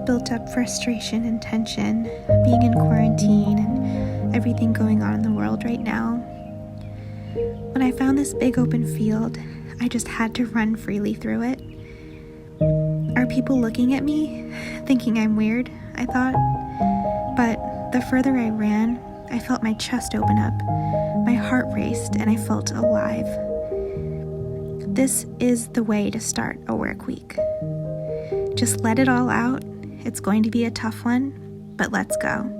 built up frustration and tension being in quarantine and everything going on in the world right now. When I found this big open field, I just had to run freely through it. Are people looking at me, thinking I'm weird? I thought. But the further I ran, I felt my chest open up, my heart raced, and I felt alive. This is the way to start a work week. Just let it all out. It's going to be a tough one, but let's go.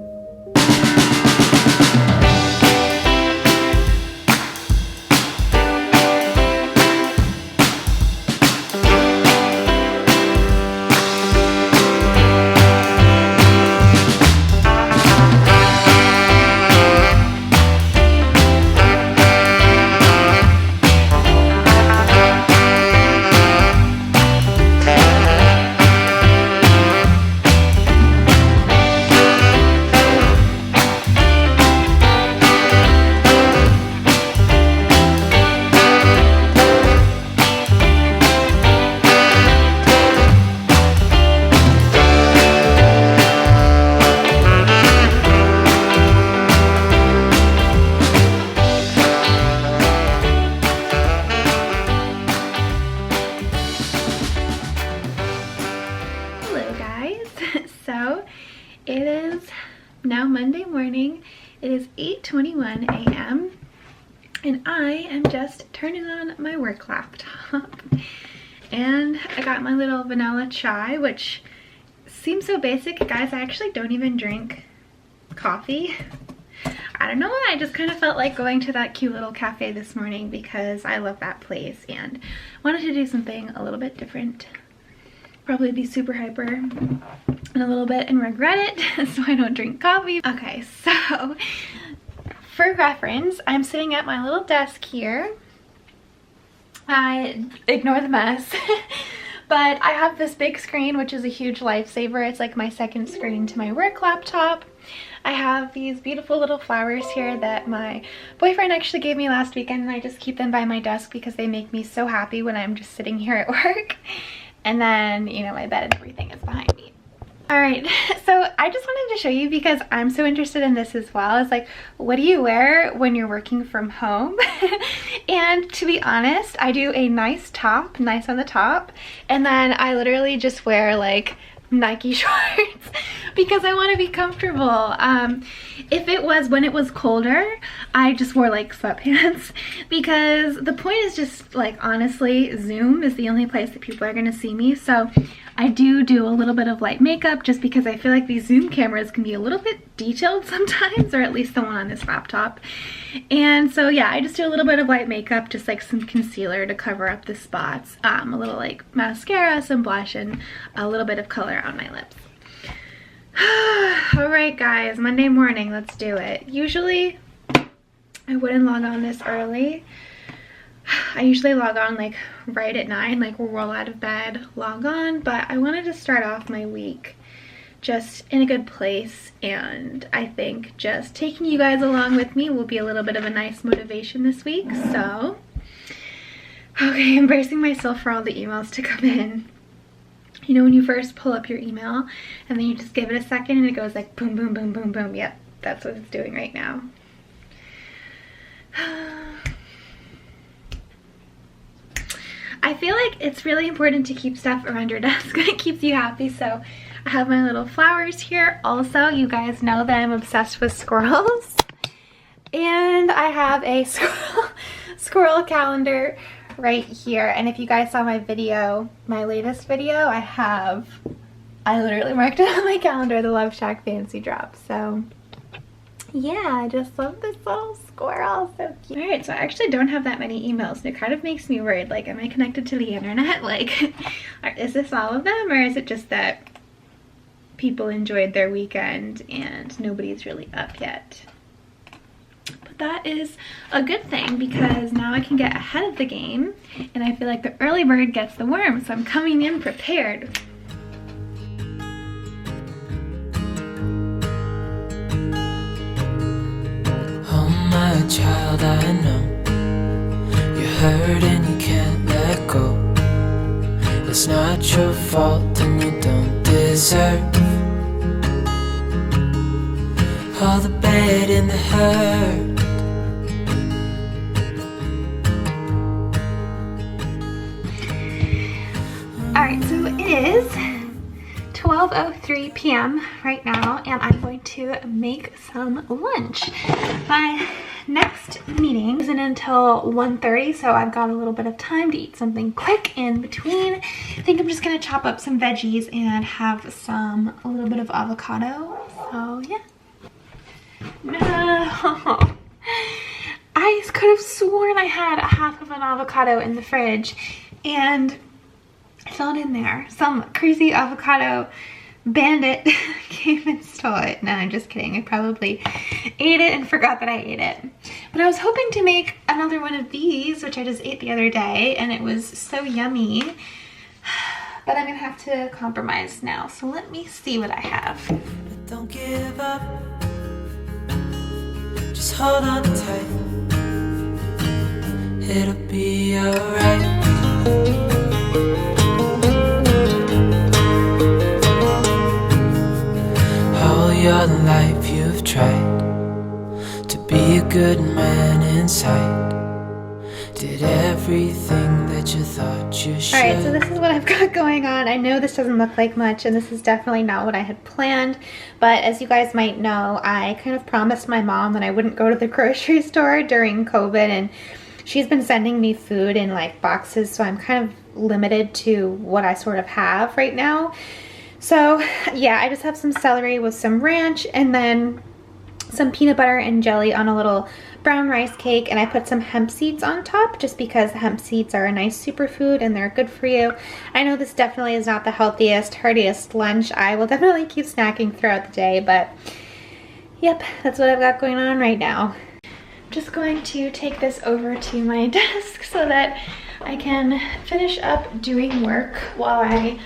It is now Monday morning. It is 8:21 a.m. and I am just turning on my work laptop. And I got my little vanilla chai, which seems so basic. Guys, I actually don't even drink coffee. I don't know why, I just kind of felt like going to that cute little cafe this morning because I love that place and wanted to do something a little bit different. Probably be super hyper in a little bit and regret it, so I don't drink coffee. Okay, so for reference, I'm sitting at my little desk here. I ignore the mess. But I have this big screen, which is a huge lifesaver. It's like my second screen to my work laptop. I have these beautiful little flowers here that my boyfriend actually gave me last weekend, and I just keep them by my desk because they make me so happy when I'm just sitting here at work. And then, you know, my bed and everything is behind me. All right, so I just wanted to show you because I'm so interested in this as well. It's like, what do you wear when you're working from home? And to be honest, I do a nice top, nice on the top, and then I literally just wear like Nike shorts because I want to be comfortable. If it was when it was colder, I just wore like sweatpants because the point is just like, honestly, Zoom is the only place that people are going to see me. So I do a little bit of light makeup just because I feel like these Zoom cameras can be a little bit detailed sometimes, or at least the one on this laptop. And so yeah, I just do a little bit of light makeup, just like some concealer to cover up the spots, a little like mascara, some blush, and a little bit of color on my lips. All right guys, Monday morning, let's do it. Usually I wouldn't log on this early. I usually log on like right at 9, like we'll roll out of bed, log on, but I wanted to start off my week just in a good place, and I think just taking you guys along with me will be a little bit of a nice motivation this week. So, okay, I'm bracing myself for all the emails to come in. You know when you first pull up your email and then you just give it a second and it goes like boom, boom, boom, boom, boom. Yep, that's what it's doing right now. I feel like it's really important to keep stuff around your desk and it keeps you happy. So I have my little flowers here. Also, you guys know that I'm obsessed with squirrels. And I have a squirrel calendar right here. And if you guys saw my video, my latest video, I literally marked it on my calendar, the Love Shack Fancy Drop. So yeah, I just love this little squirrel, so cute. All right, so I actually don't have that many emails, and it kind of makes me worried. Like, am I connected to the internet? Like, is this all of them, or is it just that people enjoyed their weekend and nobody's really up yet? But that is a good thing because now I can get ahead of the game, and I feel like the early bird gets the worm, so I'm coming in prepared. Child, I know you're hurt and you can't let go. The It's not your fault and you don't deserve all the bad and the hurt. Alright, so it is 12:03 p.m. right now, and I'm going to make some lunch. My next meeting isn't until 1:30, so I've got a little bit of time to eat something quick in between. I think I'm just gonna chop up some veggies and have a little bit of avocado. So yeah. No, I could have sworn I had a half of an avocado in the fridge, and it's not in there. Some crazy avocado bandit came and stole it. No, I'm just kidding. I probably ate it and forgot that I ate it. But I was hoping to make another one of these, which I just ate the other day, and it was so yummy. But I'm gonna have to compromise now. So let me see what I have. But don't give up. Just hold on tight. It'll be alright. Your life you've tried to be a good man inside. Did everything that you thought you should. Alright, so this is what I've got going on. I know this doesn't look like much, and this is definitely not what I had planned, but as you guys might know, I kind of promised my mom that I wouldn't go to the grocery store during COVID, and she's been sending me food in like boxes, so I'm kind of limited to what I sort of have right now. So yeah, I just have some celery with some ranch and then some peanut butter and jelly on a little brown rice cake, and I put some hemp seeds on top just because hemp seeds are a nice superfood and they're good for you. I know this definitely is not the healthiest, heartiest lunch. I will definitely keep snacking throughout the day, but yep, that's what I've got going on right now. I'm just going to take this over to my desk so that I can finish up doing work while I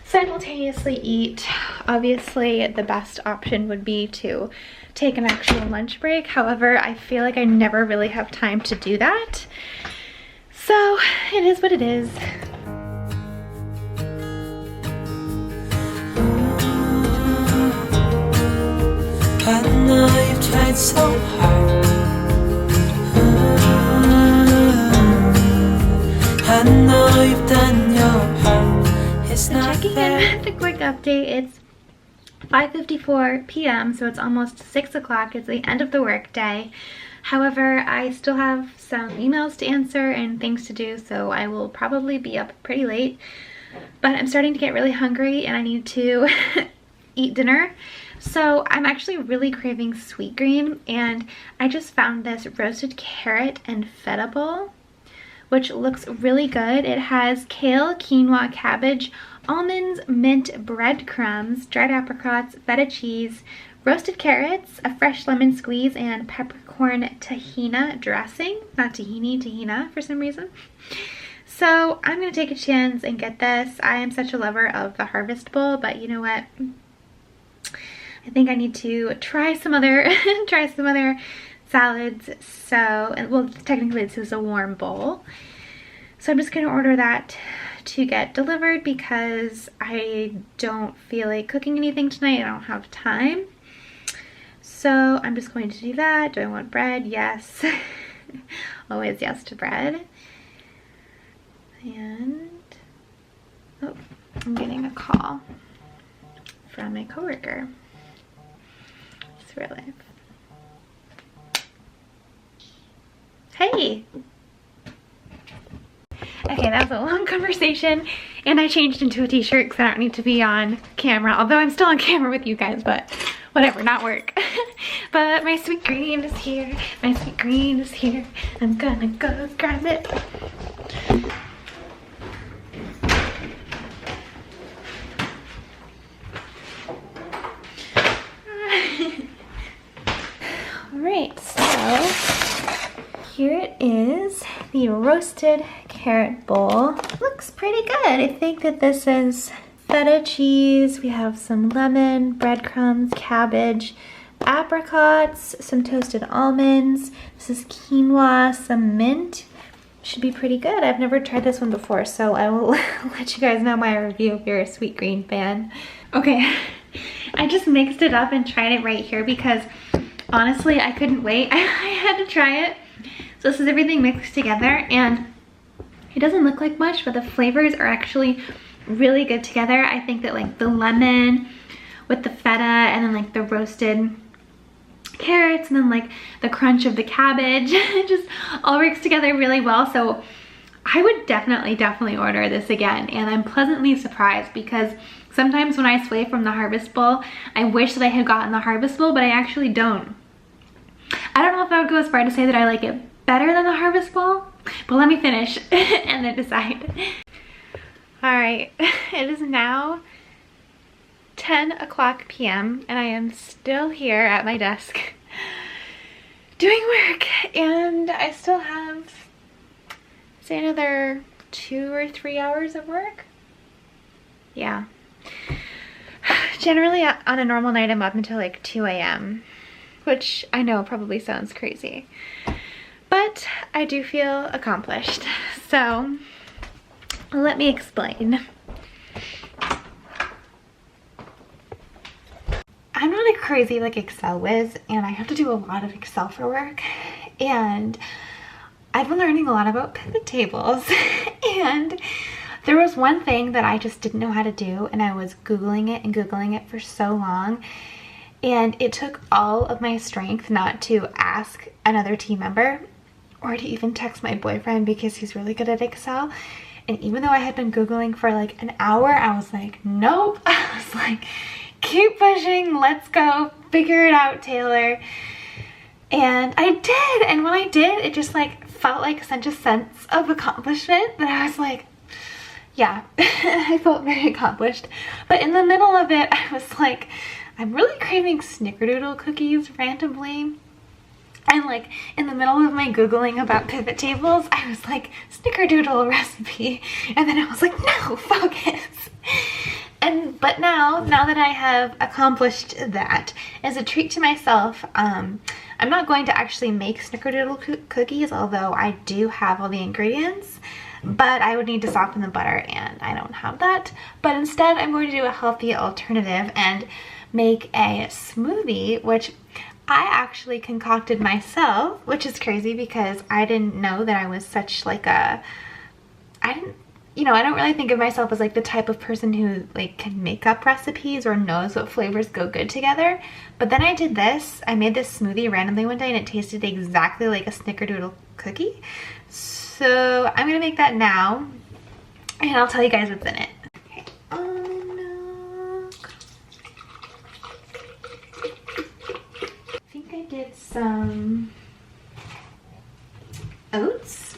simultaneously eat. Obviously, the best option would be to take an actual lunch break. However, I feel like I never really have time to do that. So it is what it is. I know you've tried so hard. I know you've done your part. It's not checking in with a quick update. It's 5:54 p.m. so it's almost 6 o'clock. It's the end of the work day. However, I still have some emails to answer and things to do, so I will probably be up pretty late. But I'm starting to get really hungry and I need to eat dinner. So I'm actually really craving sweet green, and I just found this roasted carrot and feta bowl, which looks really good. It has kale, quinoa, cabbage, almonds, mint, breadcrumbs, dried apricots, feta cheese, roasted carrots, a fresh lemon squeeze, and peppercorn tahina dressing. Not tahini, tahina for some reason. So I'm gonna take a chance and get this. I am such a lover of the Harvest Bowl, but you know what? I think I need to try some other salads. So, and well, technically this is a warm bowl. So I'm just gonna order that to get delivered because I don't feel like cooking anything tonight. I don't have time. So I'm just going to do that. Do I want bread? Yes. Always yes to bread. And, oh, I'm getting a call from my coworker. It's real life. Hey! Okay, that was a long conversation, and I changed into a t-shirt because I don't need to be on camera, although I'm still on camera with you guys, but whatever, not work. But my sweet green is here. My sweet green is here. I'm gonna go grab it. Alright, so here it is, the roasted carrot bowl. Looks pretty good. I think that this is feta cheese. We have some lemon, breadcrumbs, cabbage, apricots, some toasted almonds. This is quinoa, some mint, should be pretty good. I've never tried this one before, so I will let you guys know my review if you're a sweet green fan. Okay, I just mixed it up and tried it right here because honestly, I couldn't wait. I had to try it. So this is everything mixed together, and it doesn't look like much, but the flavors are actually really good together. I think that like the lemon with the feta and then like the roasted carrots and then like the crunch of the cabbage, it just all works together really well. So I would definitely order this again, and I'm pleasantly surprised because sometimes when I sway from the Harvest Bowl, I wish that I had gotten the Harvest Bowl, but I actually don't. I don't know if I would go as far to say that I like it better than the Harvest Bowl, but let me finish and then decide. All right, it is now 10 o'clock p.m. and I am still here at my desk doing work, and I still have, say, another 2 or 3 hours of work. Yeah. Generally on a normal night I'm up until like 2 a.m. which I know probably sounds crazy, but I do feel accomplished. So let me explain. I'm not a crazy like Excel whiz, and I have to do a lot of Excel for work, and I've been learning a lot about pivot tables and there was one thing that I just didn't know how to do, and I was Googling it for so long, and it took all of my strength not to ask another team member or to even text my boyfriend because he's really good at Excel. And even though I had been Googling for like an hour, I was like, nope. I was like, keep pushing, let's go, figure it out, Taylor. And I did, and when I did, it just like felt like such a sense of accomplishment that I was like, yeah, I felt very accomplished. But in the middle of it, I was like, I'm really craving snickerdoodle cookies randomly. And like in the middle of my Googling about pivot tables, I was like, snickerdoodle recipe. And then I was like, no, focus. But now that I have accomplished that, as a treat to myself, I'm not going to actually make snickerdoodle cookies, although I do have all the ingredients, but I would need to soften the butter and I don't have that. But instead I'm going to do a healthy alternative and make a smoothie, which I actually concocted myself, which is crazy because I didn't know that I was such like a, I don't really think of myself as like the type of person who like can make up recipes or knows what flavors go good together. But then I did this. I made this smoothie randomly one day and it tasted exactly like a snickerdoodle cookie. So I'm gonna make that now and I'll tell you guys what's in it. Okay. I think I did some oats.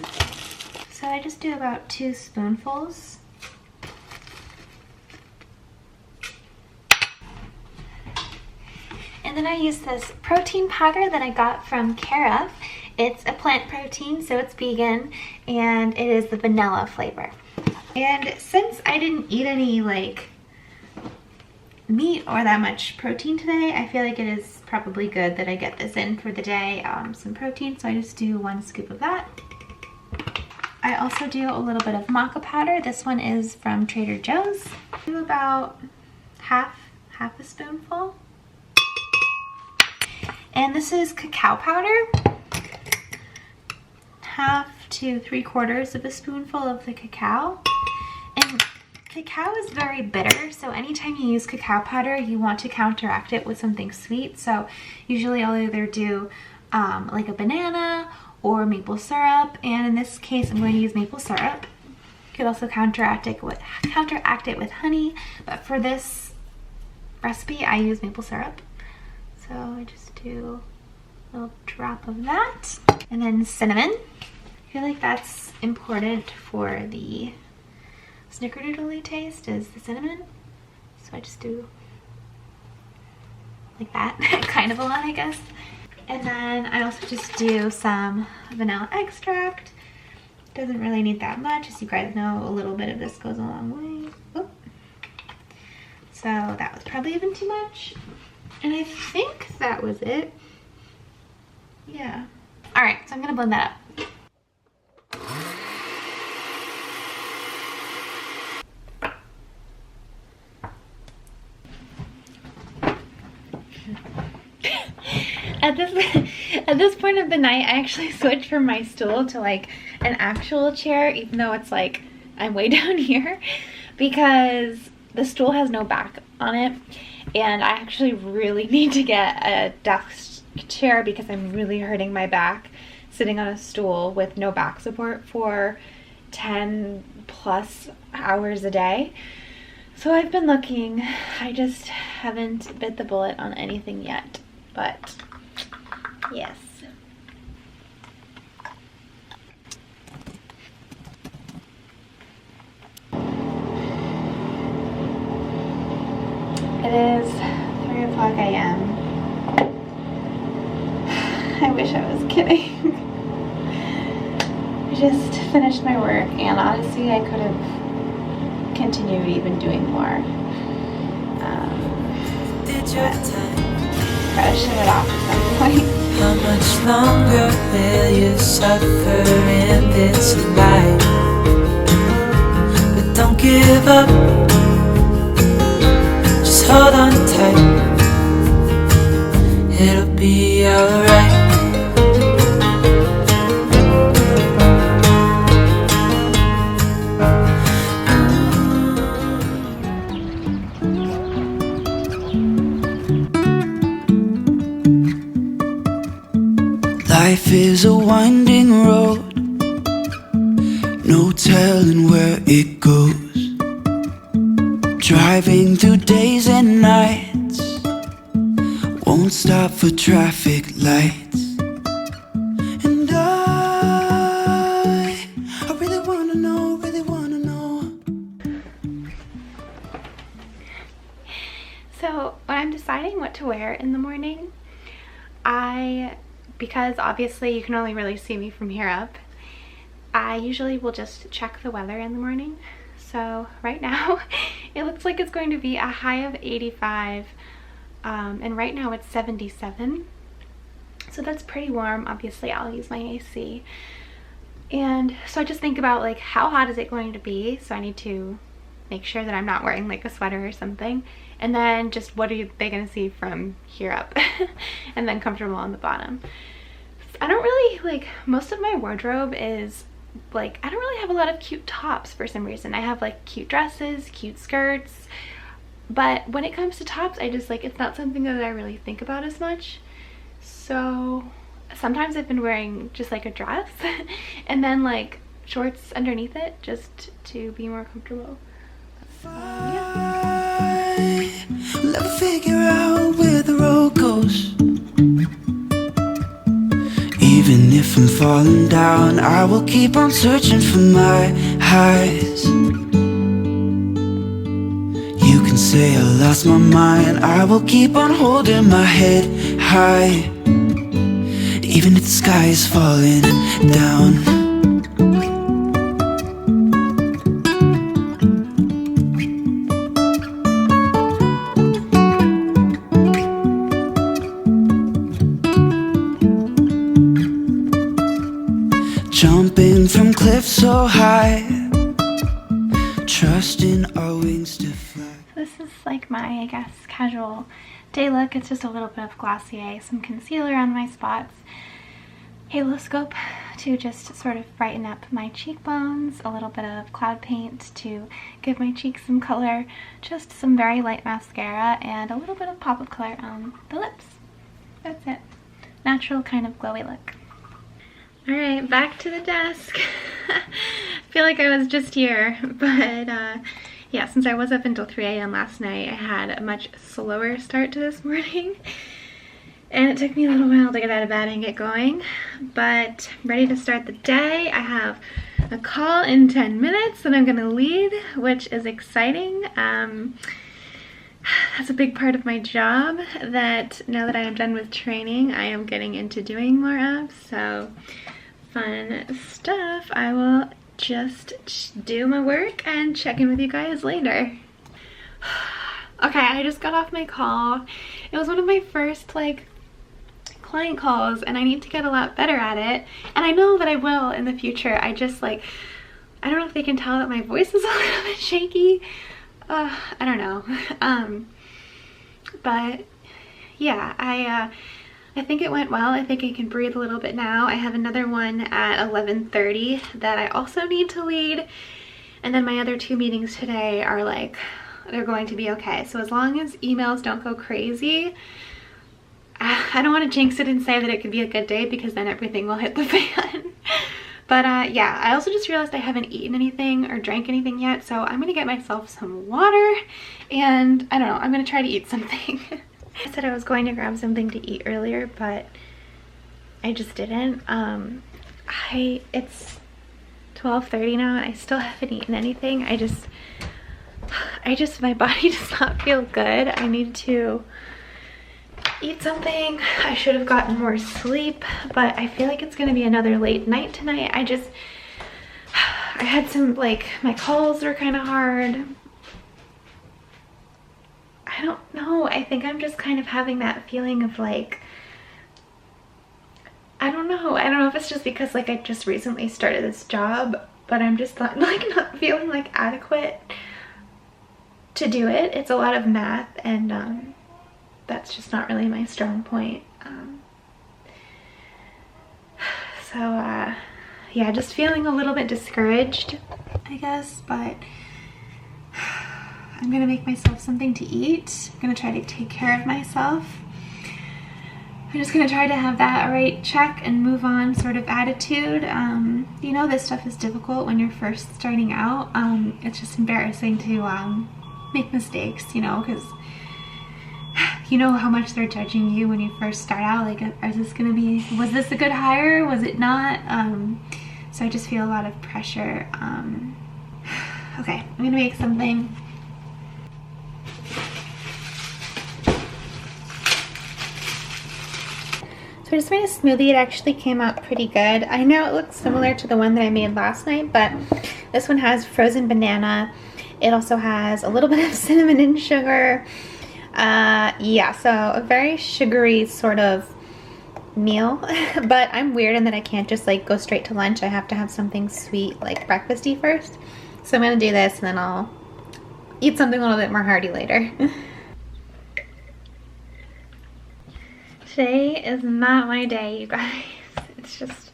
So I just do about 2 spoonfuls. And then I use this protein powder that I got from Care. It's a plant protein, so it's vegan, and it is the vanilla flavor. And since I didn't eat any like meat or that much protein today, I feel like it is probably good that I get this in for the day, some protein. So I just do 1 scoop of that. I also do a little bit of maca powder. This one is from Trader Joe's. I do about half a spoonful. And this is cacao powder. 1/2 to 3/4 of a spoonful of the cacao. And cacao is very bitter, so anytime you use cacao powder, you want to counteract it with something sweet. So usually I'll either do like a banana or maple syrup, and in this case I'm going to use maple syrup. You could also counteract it with honey, but for this recipe I use maple syrup. So I just do a little drop of that, and then cinnamon. I feel like that's important for the snickerdoodle taste, is the cinnamon. So I just do like that, kind of a lot, I guess. And then I also just do some vanilla extract. Doesn't really need that much, as you guys know, a little bit of this goes a long way. Oh. So that was probably even too much. And I think that was it. Yeah. All right, so I'm gonna blend that up. At this point of the night, I actually switched from my stool to like an actual chair, even though it's like I'm way down here, because the stool has no back on it, and I actually really need to get a desk chair because I'm really hurting my back sitting on a stool with no back support for 10 plus hours a day. So I've been looking. I just haven't bit the bullet on anything yet, but yes. It is 3 o'clock a.m. I wish I was kidding. I just finished my work, and honestly I could have continued even doing more. Gotta shut it off at some point. How much longer will you suffer in this life? But don't give up, just hold on tight. It'll be alright. Life is a winding road, no telling where it goes. Driving through days and nights, won't stop for traffic lights. And I really wanna know, really wanna know. So when I'm deciding what to wear in the morning, because obviously you can only really see me from here up, I usually will just check the weather in the morning. So right now it looks like it's going to be a high of 85, and right now it's 77, so that's pretty warm. Obviously I'll use my AC, and so I just think about like how hot is it going to be, so I need to make sure that I'm not wearing like a sweater or something, and then just what are they gonna see from here up and then comfortable on the bottom. I don't really like, most of my wardrobe is like, I don't really have a lot of cute tops for some reason. I have like cute dresses, cute skirts, but when it comes to tops, I just like, it's not something that I really think about as much. So sometimes I've been wearing just like a dress and then like shorts underneath it just to be more comfortable. Yeah. We'll never figure out where the road goes. Even if I'm falling down, I will keep on searching for my highs. You can say I lost my mind, I will keep on holding my head high. Even if the sky is falling down. Jumping from cliffs so high, trusting our wings to fly. This is like my, I guess, casual day look. It's just a little bit of Glossier, some concealer on my spots, halo scope to just sort of brighten up my cheekbones, a little bit of cloud paint to give my cheeks some color, just some very light mascara, and a little bit of pop of color on the lips. That's it. Natural kind of glowy look. Alright, back to the desk. I feel like I was just here, but yeah, since I was up until 3 a.m. last night, I had a much slower start to this morning. And it took me a little while to get out of bed and get going, but I'm ready to start the day. I have a call in 10 minutes that I'm going to lead, which is exciting. That's a big part of my job that now that I am done with training, I am getting into doing more of, so fun stuff. I will just do my work and check in with you guys later. Okay, I just got off my call. It was one of my first like client calls and I need to get a lot better at it, and I know that I will in the future. I just like, I don't know if they can tell that my voice is a little bit shaky. I don't know. But yeah, I I think it went well. I think I can breathe a little bit now. I have another one at 11:30 that I also need to lead. And then my other 2 meetings today are like, they're going to be okay. So as long as emails don't go crazy, I don't want to jinx it and say that it could be a good day because then everything will hit the fan. But yeah, I also just realized I haven't eaten anything or drank anything yet. So I'm gonna get myself some water and I don't know, I'm gonna try to eat something. I said I was going to grab something to eat earlier, but I just didn't. It's 12:30 now and I still haven't eaten anything. My body does not feel good. I need to eat something. I should have gotten more sleep, but I feel like it's gonna be another late night tonight. I had some, like, my calls were kind of hard. I don't know. I think I'm just kind of having that feeling of like, I don't know if it's just because like I just recently started this job, but I'm just not feeling like adequate to do it. It's a lot of math and that's just not really my strong point. Yeah, just feeling a little bit discouraged, I guess, but I'm gonna make myself something to eat. I'm gonna try to take care of myself. I'm just gonna try to have that right check and move on sort of attitude. You know, this stuff is difficult when you're first starting out. It's just embarrassing to make mistakes, you know, because you know how much they're judging you when you first start out. Like, was this a good hire? Was it not? So I just feel a lot of pressure. Okay, I'm gonna make something. So I just made a smoothie. It actually came out pretty good. I know it looks similar to the one that I made last night, but this one has frozen banana. It also has a little bit of cinnamon and sugar. Yeah, so a very sugary sort of meal, but I'm weird in that I can't just like go straight to lunch. I have to have something sweet like breakfasty first. So I'm gonna do this and then I'll eat something a little bit more hearty later. Today is not my day, you guys. It's just,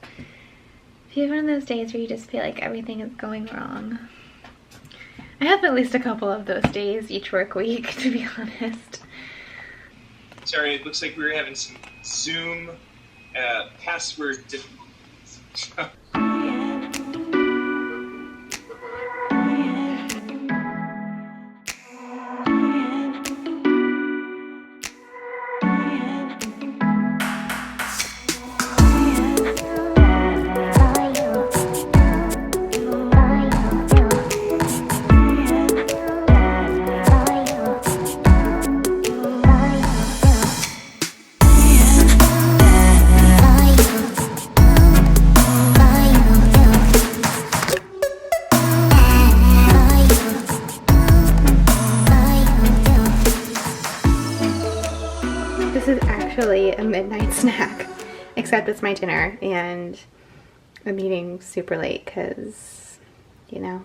if you have one of those days where you just feel like everything is going wrong. I have at least a couple of those days each work week, to be honest. Sorry, it looks like we were having some Zoom password difficulties. This is actually a midnight snack, except it's my dinner and I'm eating super late because, you know,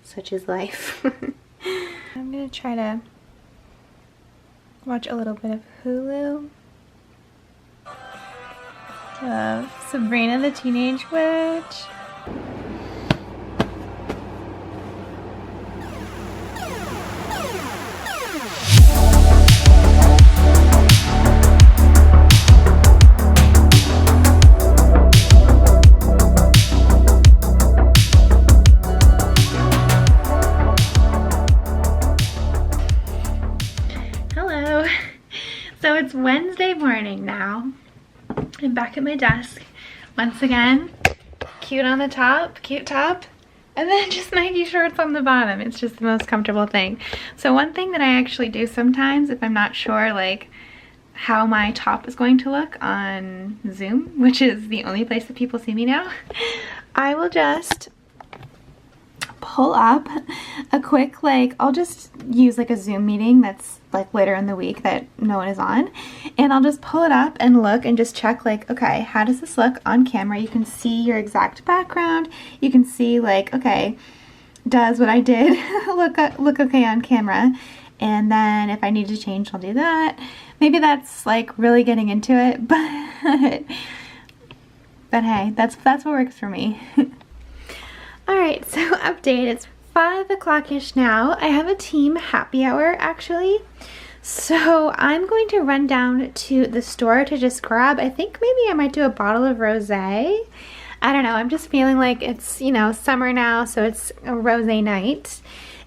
such is life. I'm gonna try to watch a little bit of Hulu. Sabrina the Teenage Witch. So it's Wednesday morning now. I'm back at my desk once again. Cute on the top, cute top, and then just Nike shorts on the bottom. It's just the most comfortable thing. So one thing that I actually do sometimes if I'm not sure like how my top is going to look on Zoom, which is the only place that people see me now, I will just pull up a quick, like, I'll just use like a Zoom meeting that's like later in the week that no one is on, and I'll just pull it up and look and just check like, okay, how does this look on camera? You can see your exact background. You can see like, okay, does what I did look okay on camera? And then if I need to change, I'll do that. Maybe that's like really getting into it, but hey, that's what works for me. Alright, so update, it's 5 o'clock-ish now. I have a team happy hour actually. So I'm going to run down to the store to just grab, I think maybe I might do a bottle of rosé. I don't know, I'm just feeling like it's, you know, summer now, so it's a rosé night.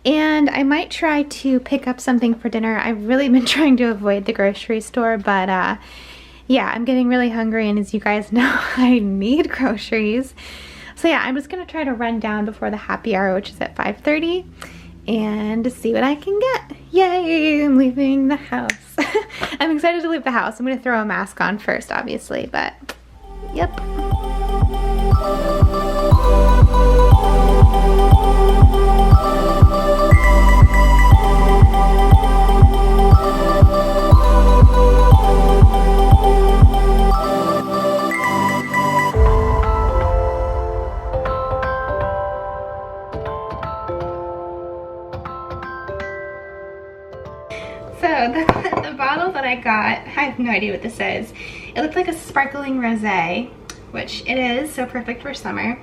And I might try to pick up something for dinner. I've really been trying to avoid the grocery store, but yeah, I'm getting really hungry, and as you guys know, I need groceries. So yeah, I'm just gonna try to run down before the happy hour, which is at 5:30, and see what I can get. Yay, I'm leaving the house. I'm excited to leave the house. I'm gonna throw a mask on first, obviously, but yep. So the bottle that I got, I have no idea what this is. It looked like a sparkling rosé, which it is, so perfect for summer.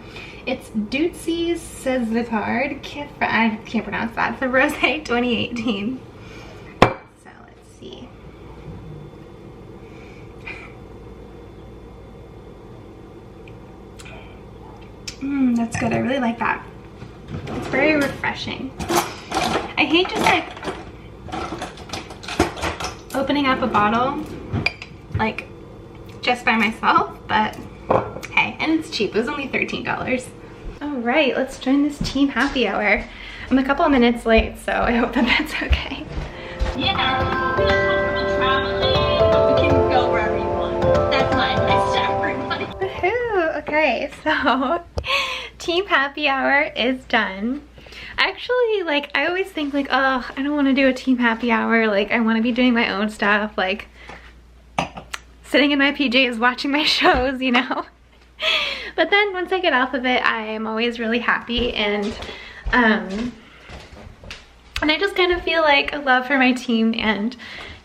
It's Dootsie Cezitard. I can't pronounce that. It's a rosé 2018. So let's see. That's good. I really like that. It's very refreshing. I hate just like opening up a bottle like just by myself, but hey, and it's cheap. It was only $13. All right, let's join this team happy hour. I'm a couple of minutes late, so I hope that that's okay. Yeah, we don't traveling. We can go wherever you want. That's my advice to everybody. Woohoo! Okay, so team happy hour is done. Actually, like, I always think like, oh, I don't want to do a team happy hour. Like, I want to be doing my own stuff, like sitting in my PJs watching my shows, you know. But then once I get off of it, I am always really happy, and I just kind of feel like a love for my team, and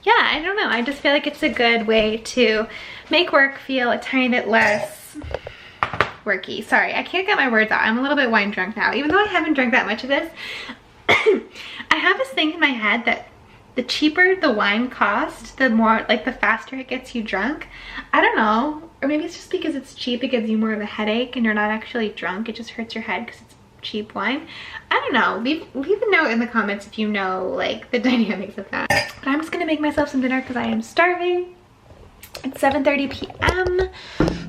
yeah, I don't know, I just feel like it's a good way to make work feel a tiny bit less worky. Sorry, I can't get my words out. I'm a little bit wine drunk now, even though I haven't drank that much of this. I have this thing in my head that the cheaper the wine costs, the more, like, the faster it gets you drunk. I don't know, or maybe it's just because it's cheap, it gives you more of a headache and you're not actually drunk, it just hurts your head because it's cheap wine. I don't know, leave a note in the comments if you know, like, the dynamics of that. But I'm just gonna make myself some dinner because I am starving. It's 7:30 p.m.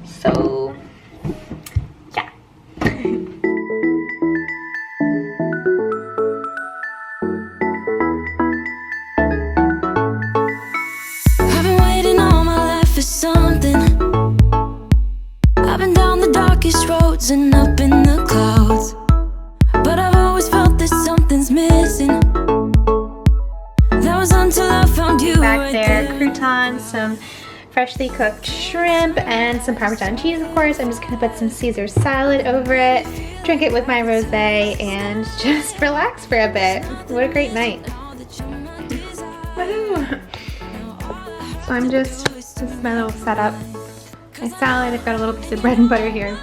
so yeah. I've been waiting all my life for something. I've been down the darkest roads and up in the clouds, but I've always felt that something's missing. That was until I found you Back right there, there. croutons, some freshly cooked shrimp, and some Parmesan cheese, of course. I'm just gonna put some Caesar salad over it, drink it with my rosé, and just relax for a bit. What a great night. Woohoo! So I'm just, this is my little setup. My salad, I've got a little piece of bread and butter here.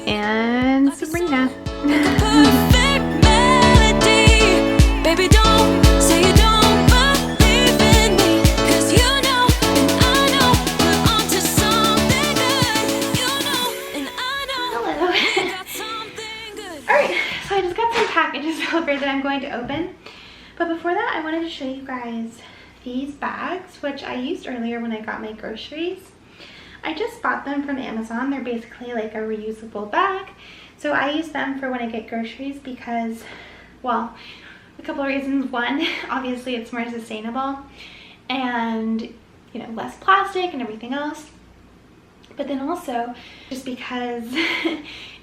And Sabrina. Perfect melody. Baby, don't say you don't believe in me, 'cause you know and I know we're onto something good. You know and I know Hello. we got something good. Alright, so I just got some packages delivered that I'm going to open. But before that, I wanted to show you guys these bags, which I used earlier when I got my groceries. I just bought them from Amazon. They're basically like a reusable bag. So I use them for when I get groceries because, well, a couple of reasons. One, obviously it's more sustainable and, you know, less plastic and everything else. But then also just because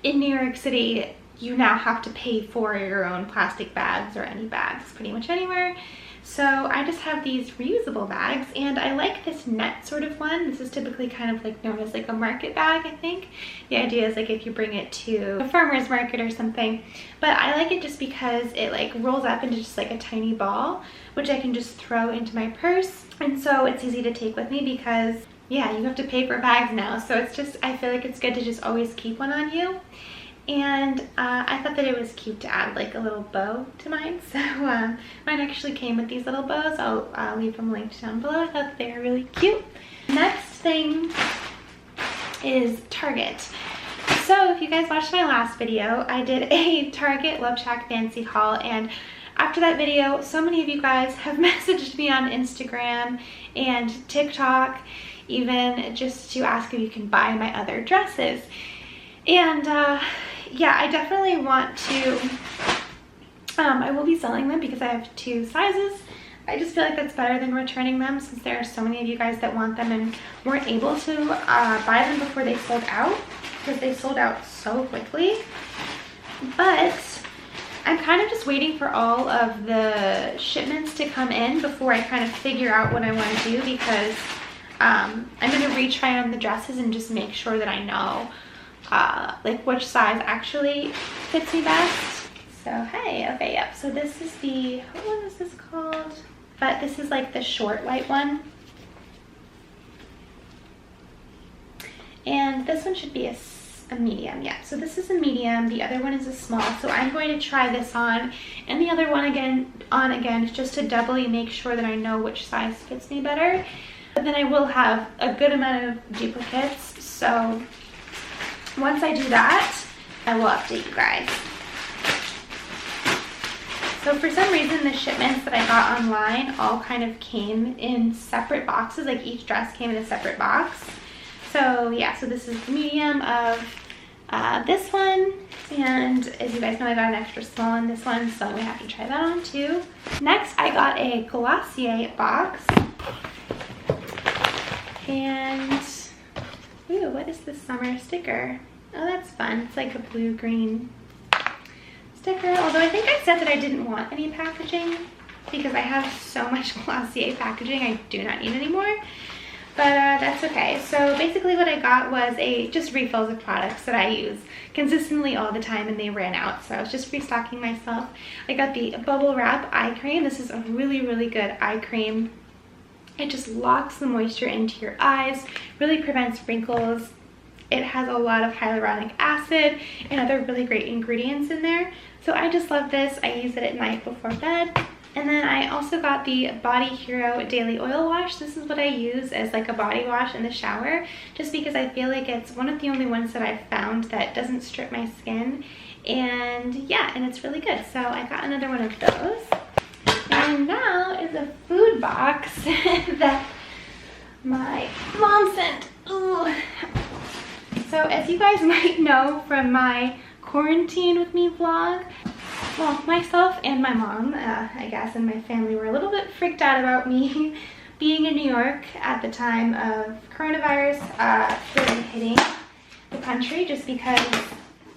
in New York City, you now have to pay for your own plastic bags or any bags pretty much anywhere. So I just have these reusable bags, and I like this net sort of one. This is typically kind of like known as like a market bag, I think. The idea is like if you bring it to a farmer's market or something. But I like it just because it like rolls up into just like a tiny ball, which I can just throw into my purse. And so it's easy to take with me because, yeah, you have to pay for bags now. So it's just, I feel like it's good to just always keep one on you. And I thought that it was cute to add like a little bow to mine. So mine actually came with these little bows. I'll leave them linked down below. I thought that they were really cute. Next thing is Target. So if you guys watched my last video, I did a Target Love Shack Fancy haul, and after that video, so many of you guys have messaged me on Instagram and TikTok, even just to ask if you can buy my other dresses. And yeah, I definitely want to, I will be selling them because I have 2 sizes. I just feel like that's better than returning them, since there are so many of you guys that want them and weren't able to buy them before they sold out, because they sold out so quickly. But I'm kind of just waiting for all of the shipments to come in before I kind of figure out what I want to do, because I'm going to retry on the dresses and just make sure that I know like which size actually fits me best. So hey, okay, yep. So this is the, what one is this called? But this is like the short white one. And this one should be a medium, yeah. So this is a medium, the other one is a small. So I'm going to try this on and the other one again, just to doubly make sure that I know which size fits me better. But then I will have a good amount of duplicates. So once I do that, I will update you guys. So for some reason, the shipments that I got online all kind of came in separate boxes, like each dress came in a separate box. So yeah, so this is the medium of this one, and as you guys know, I got an extra small in this one, so we have to try that on too. Next, I got a Glossier box, and ooh, what is this summer sticker? Oh, that's fun. It's like a blue-green sticker, although I think I said that I didn't want any packaging because I have so much Glossier packaging I do not need anymore. But that's okay. So basically what I got was just refills of products that I use consistently all the time, and they ran out. So I was just restocking myself. I got the Bubble Wrap Eye Cream. This is a really, really good eye cream. It just locks the moisture into your eyes, really prevents wrinkles. It has a lot of hyaluronic acid and other really great ingredients in there. So I just love this. I use it at night before bed. And then I also got the Body Hero Daily Oil Wash. This is what I use as like a body wash in the shower, just because I feel like it's one of the only ones that I've found that doesn't strip my skin. And yeah, and it's really good. So I got another one of those. And now is a food box that my mom sent. Ooh. So as you guys might know from my quarantine with me vlog, well, myself and my mom, I guess, and my family were a little bit freaked out about me being in New York at the time of coronavirus really hitting the country, just because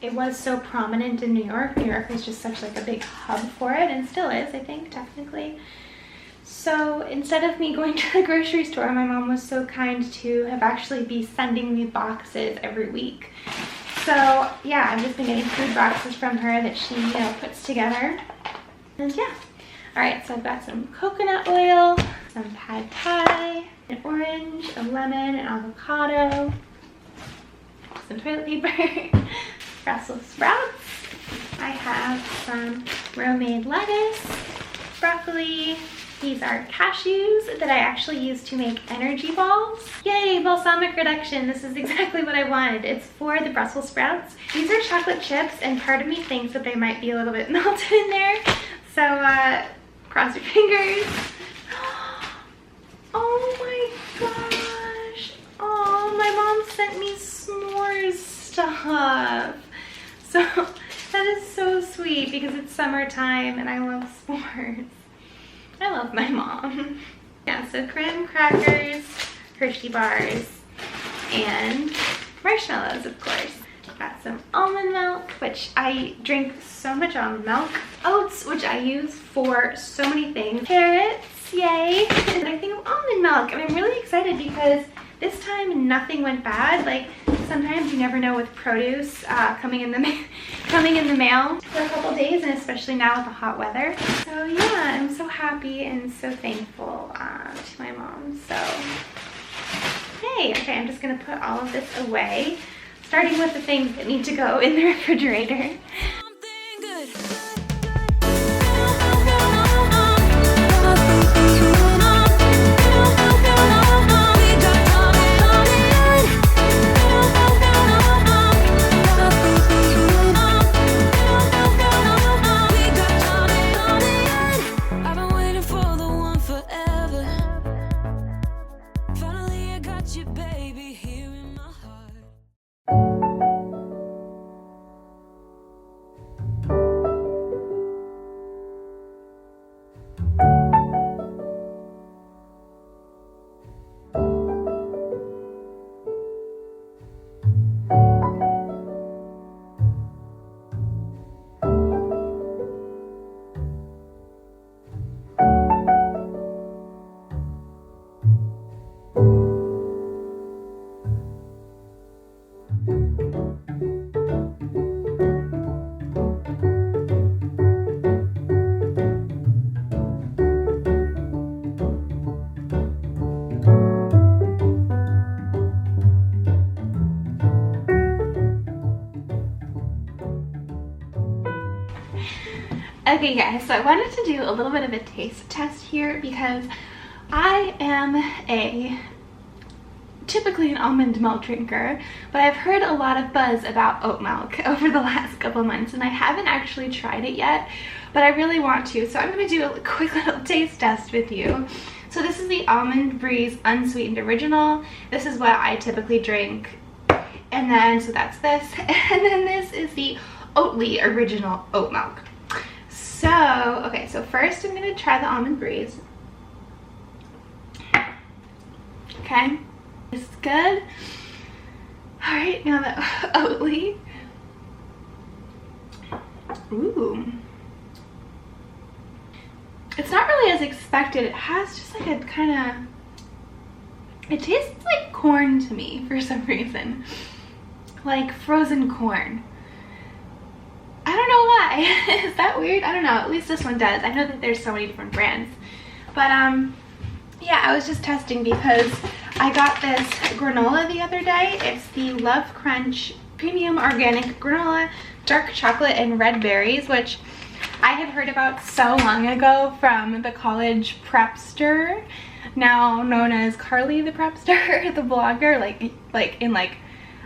it was so prominent in New York. New York was just such like a big hub for it, and still is, I think, technically. So instead of me going to the grocery store, my mom was so kind to have actually be sending me boxes every week. So yeah, I've just been getting food boxes from her that she, you know, puts together. And yeah. Alright, so I've got some coconut oil, some pad thai, an orange, a lemon, an avocado, some toilet paper, Brussels sprouts. I have some romaine lettuce, broccoli. These are cashews that I actually use to make energy balls. Yay, balsamic reduction. This is exactly what I wanted. It's for the Brussels sprouts. These are chocolate chips, and part of me thinks that they might be a little bit melted in there. So cross your fingers. Oh my gosh. Oh, my mom sent me s'mores stuff. So that is so sweet because it's summertime and I love s'mores. I love my mom. Yeah, so graham crackers, Hershey bars, and marshmallows, of course. Got got some almond milk, which I drink so much almond milk. Oats, which I use for so many things. Carrots, yay. And I think of almond milk, and I'm really excited because this time nothing went bad. Like sometimes you never know with produce coming in the mail for a couple days, and especially now with the hot weather. So yeah, I'm so happy and so thankful to my mom. So hey, okay, I'm just gonna put all of this away, starting with the things that need to go in the refrigerator. Something good. I've been waiting for the one forever. Finally, I got you, baby, here in my heart. Okay guys, so I wanted to do a little bit of a taste test here because I am typically an almond milk drinker, but I've heard a lot of buzz about oat milk over the last couple months, and I haven't actually tried it yet, but I really want to. So I'm going to do a quick little taste test with you. So this is the Almond Breeze Unsweetened Original. This is what I typically drink. And then, so that's this. And then this is the Oatly Original Oat Milk. So, okay, so first I'm going to try the Almond Breeze. Okay, this is good. All right, now the Oatly. Ooh. It's not really as expected. It has just like a kind of, it tastes like corn to me for some reason. Like frozen corn. I don't know why. Is that weird? I don't know. At least this one does. I know that there's so many different brands. But yeah, I was just testing because I got this granola the other day. It's the Love Crunch Premium Organic Granola, Dark Chocolate and Red Berries, which I had heard about so long ago from the college prepster, now known as Carly the Prepster, the blogger, like in I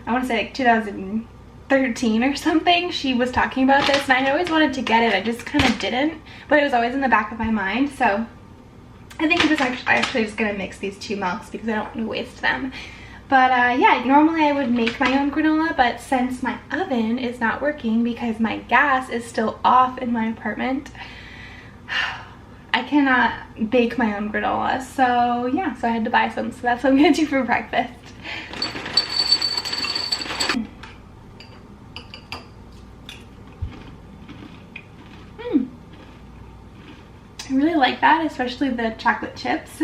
want to say like 2013 or something. She was talking about this, and I always wanted to get it. I just kind of didn't, but it was always in the back of my mind. So I think I'm actually just gonna mix these two milks because I don't want to waste them. But yeah, normally I would make my own granola, but since my oven is not working because my gas is still off in my apartment, I cannot bake my own granola. So yeah, so I had to buy some. So that's what I'm gonna do for breakfast. I really like that, especially the chocolate chips.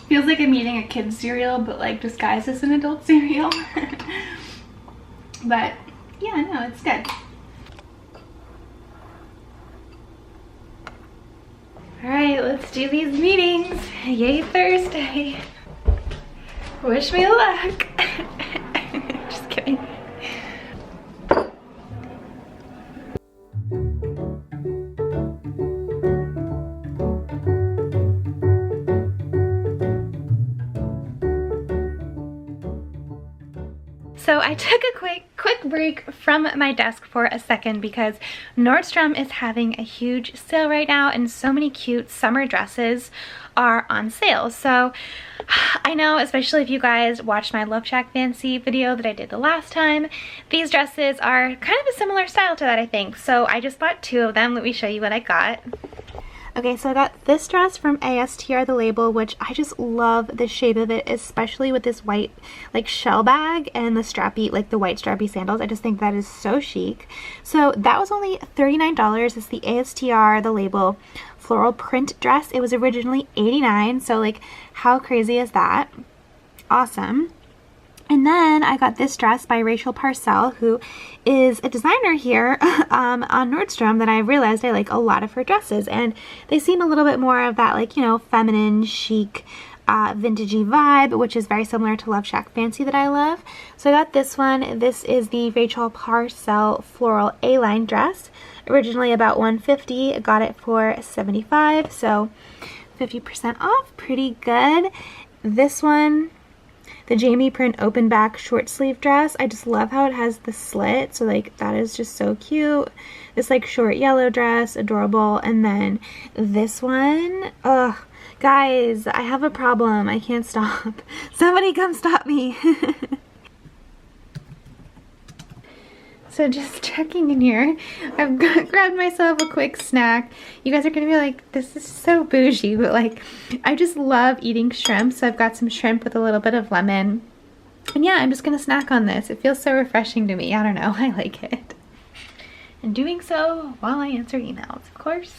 Feels like I'm eating a kid's cereal, but like disguised as an adult cereal. But yeah, no, it's good. Alright, let's do these meetings. Yay, Thursday. Wish me luck. Just kidding. So I took a quick break from my desk for a second because Nordstrom is having a huge sale right now, and so many cute summer dresses are on sale. So I know, especially if you guys watched my Love Shack Fancy video that I did the last time, these dresses are kind of a similar style to that, I think. So I just bought two of them. Let me show you what I got. Okay, so I got this dress from ASTR The Label, which I just love the shape of it, especially with this white like shell bag and the strappy, like the white strappy sandals. I just think that is so chic. So that was only $39. It's the ASTR The Label floral print dress. It was originally $89, so like how crazy is that? Awesome. And then I got this dress by Rachel Parcell, who is a designer here on Nordstrom, that I realized I like a lot of her dresses. And they seem a little bit more of that, like, you know, feminine, chic, vintagey vibe, which is very similar to Love Shack Fancy that I love. So I got this one. This is the Rachel Parcell floral A-line dress. Originally about $150. I got it for $75, so 50% off. Pretty good. This one, the Jamie print open back short sleeve dress. I just love how it has the slit, so like that is just so cute. This like short yellow dress, adorable. And then this one, ugh, guys, I have a problem. I can't stop. Somebody come stop me. So just checking in here, I've grabbed myself a quick snack. You guys are gonna be like, this is so bougie, but like, I just love eating shrimp. So I've got some shrimp with a little bit of lemon. And yeah, I'm just gonna snack on this. It feels so refreshing to me. I don't know, I like it. And doing so while I answer emails, of course.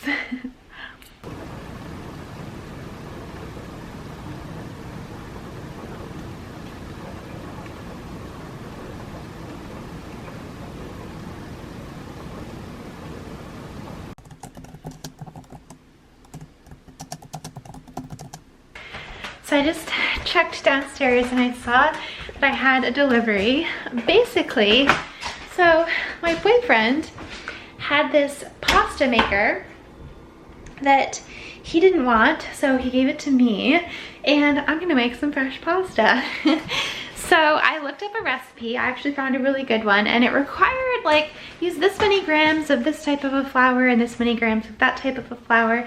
So I just checked downstairs and I saw that I had a delivery. Basically, so my boyfriend had this pasta maker that he didn't want, so he gave it to me, and I'm gonna make some fresh pasta. So I looked up a recipe. I actually found a really good one, and it required like use this many grams of this type of a flour and this many grams of that type of a flour.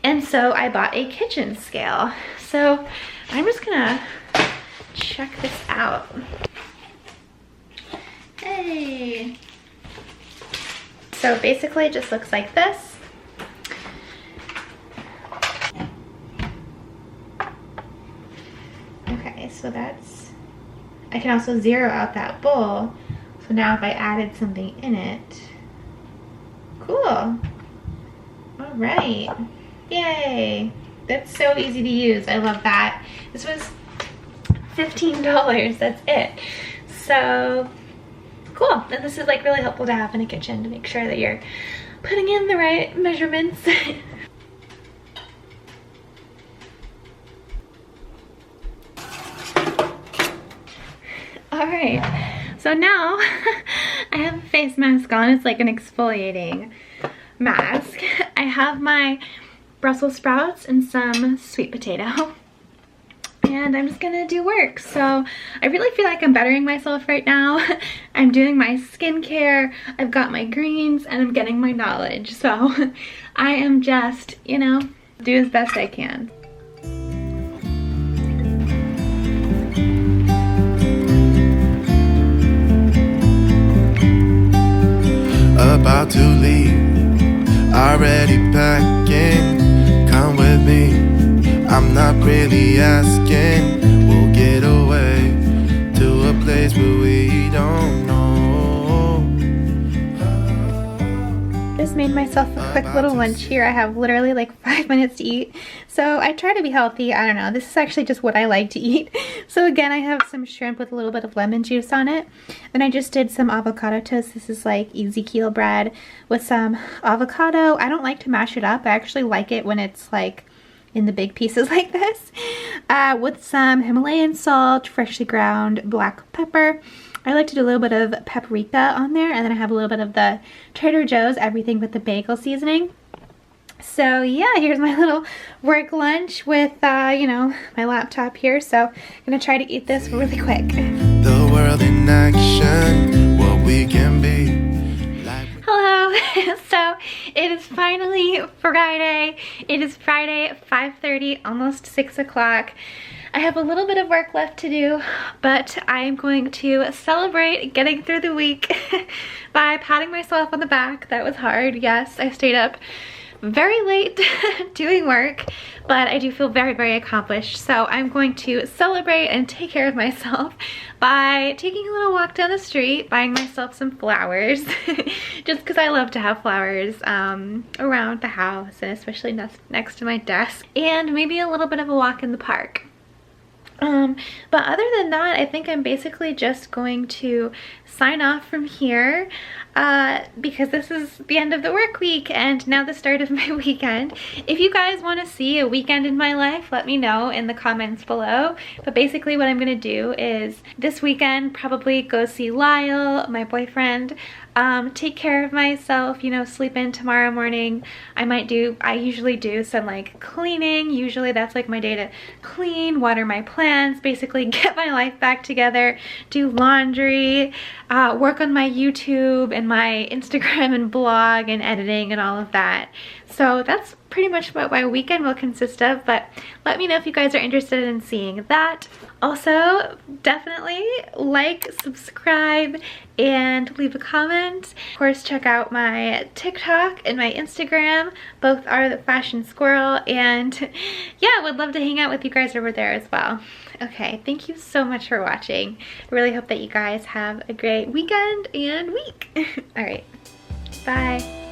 And so I bought a kitchen scale. So I'm just gonna check this out. Hey. So basically it just looks like this. Okay, so that's, I can also zero out that bowl. So now if I added something in it, cool. All right. Yay! That's so easy to use. I love that. This was $15. That's it. So cool. And this is like really helpful to have in a kitchen to make sure that you're putting in the right measurements. All right. So now I have a face mask on. It's like an exfoliating mask. I have my Brussels sprouts and some sweet potato, and I'm just gonna do work. So I really feel like I'm bettering myself right now. I'm doing my skincare, I've got my greens, and I'm getting my knowledge. So I am just, you know, do as best I can. About to leave, already packing. Come with me, I'm not really asking. We'll get away to a place where we don't know. Just made myself a quick little lunch here. I have literally like 5 minutes to eat. So I try to be healthy. I don't know. This is actually just what I like to eat. So again, I have some shrimp with a little bit of lemon juice on it. Then I just did some avocado toast. This is like Ezekiel bread with some avocado. I don't like to mash it up. I actually like it when it's like in the big pieces like this. With some Himalayan salt, freshly ground black pepper. I like to do a little bit of paprika on there, and then I have a little bit of the Trader Joe's everything with the bagel seasoning. So yeah, here's my little work lunch with, you know, my laptop here. So I'm gonna try to eat this really quick. The world in action, what we can be. Hello. So it is finally Friday. It is Friday at 5:30, almost 6 o'clock. I have a little bit of work left to do, but I am going to celebrate getting through the week by patting myself on the back. That was hard. Yes, I stayed up very late doing work, but I do feel very, very accomplished. So I'm going to celebrate and take care of myself by taking a little walk down the street, buying myself some flowers, just because I love to have flowers around the house, and especially next to my desk, and maybe a little bit of a walk in the park. But other than that, I think I'm basically just going to sign off from here because this is the end of the work week and now the start of my weekend. If you guys want to see a weekend in my life, let me know in the comments below. But basically what I'm going to do is this weekend probably go see Lyle, my boyfriend, take care of myself, you know, sleep in tomorrow morning. I usually do some like cleaning. Usually that's like my day to clean, water my plants, basically get my life back together, do laundry, work on my YouTube and my Instagram and blog and editing and all of that. So that's pretty much what my weekend will consist of, but let me know if you guys are interested in seeing that. Also, definitely like, subscribe, and leave a comment. Of course, check out my TikTok and my Instagram. Both are the Fashion Squirrel, and yeah, would love to hang out with you guys over there as well. Okay, thank you so much for watching. I really hope that you guys have a great weekend and week. All right, bye.